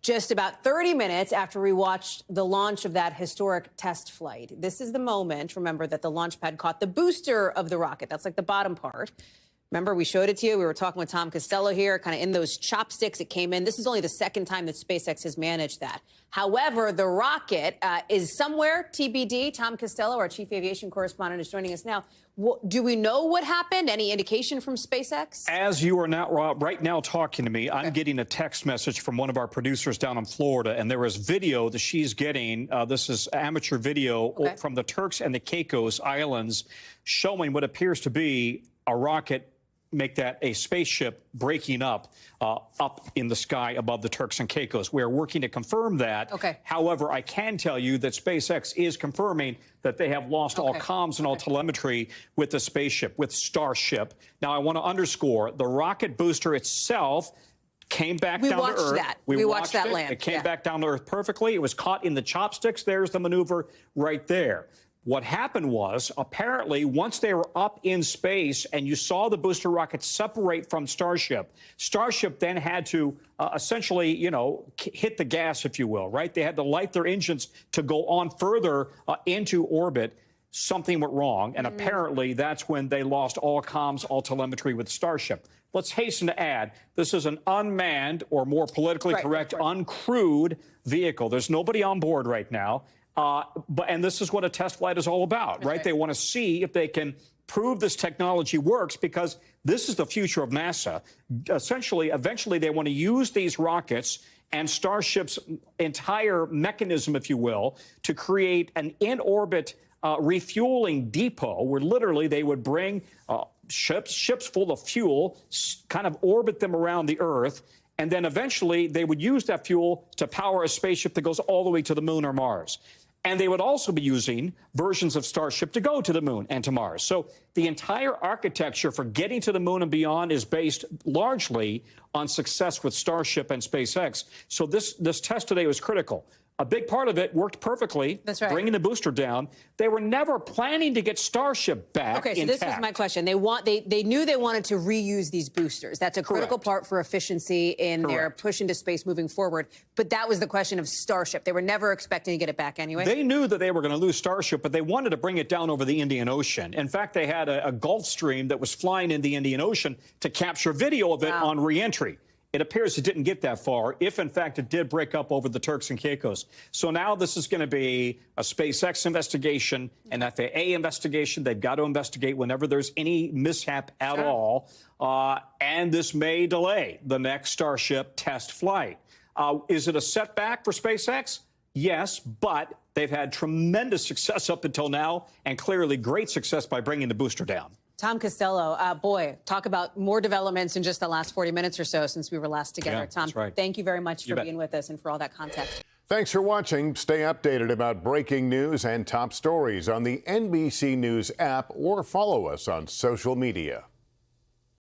just about 30 minutes after we watched the launch of that historic test flight. This is the moment, remember, that the launch pad caught the booster of the rocket. That's like the bottom part. Remember, we showed it to you. We were talking with Tom Costello here, kind of in those chopsticks it came in. This is only the second time that SpaceX has managed that. However, the rocket is somewhere, TBD. Tom Costello, our chief aviation correspondent, is joining us now. Do we know what happened? Any indication from SpaceX? As you are now right now talking to me, I'm getting a text message from one of our producers down in Florida, and there is video that she's getting. This is amateur video from the Turks and the Caicos Islands showing what appears to be a rocket, make that a spaceship breaking up in the sky above the Turks and Caicos. We're working to confirm that. However, I can tell you that SpaceX is confirming that they have lost all comms and all telemetry with the spaceship, with Starship. Now, I want to underscore, the rocket booster itself came back down to Earth. We watched that land. It came back down to Earth perfectly. It was caught in the chopsticks. There's the maneuver right there. What happened was, apparently, once they were up in space and you saw the booster rocket separate from Starship, Starship then had to essentially, you know, hit the gas, if you will, right? They had to light their engines to go on further into orbit. Something went wrong, and apparently that's when they lost all comms, all telemetry with Starship. Let's hasten to add, this is an unmanned, or more politically correct, uncrewed vehicle. There's nobody on board right now. And this is what a test flight is all about, right? They want to see if they can prove this technology works, because this is the future of NASA. Essentially, eventually, they want to use these rockets and Starship's entire mechanism, if you will, to create an in-orbit refueling depot where literally they would bring ships full of fuel, kind of orbit them around the Earth, and then eventually they would use that fuel to power a spaceship that goes all the way to the moon or Mars. And they would also be using versions of Starship to go to the moon and to Mars. So the entire architecture for getting to the moon and beyond is based largely on success with Starship and SpaceX. So this test today was critical. A big part of it worked perfectly, bringing the booster down. They were never planning to get Starship back so intact. this was my question. They knew they wanted to reuse these boosters. That's a critical part for efficiency in their push into space moving forward. But that was the question of Starship. They were never expecting to get it back anyway. They knew that they were going to lose Starship, but they wanted to bring it down over the Indian Ocean. In fact, they had a Gulfstream that was flying in the Indian Ocean to capture video of it on re-entry. It appears it didn't get that far, if in fact it did break up over the Turks and Caicos. So now this is going to be a SpaceX investigation, an FAA investigation. They've got to investigate whenever there's any mishap at all. And this may delay the next Starship test flight. Is it a setback for SpaceX? Yes, but they've had tremendous success up until now, and clearly great success by bringing the booster down. Tom Costello, boy, talk about more developments in just the last 40 minutes or so since we were last together. Tom, thank you very much for being with us and for all that context. Thanks for watching. Stay updated about breaking news and top stories on the NBC News app, or follow us on social media.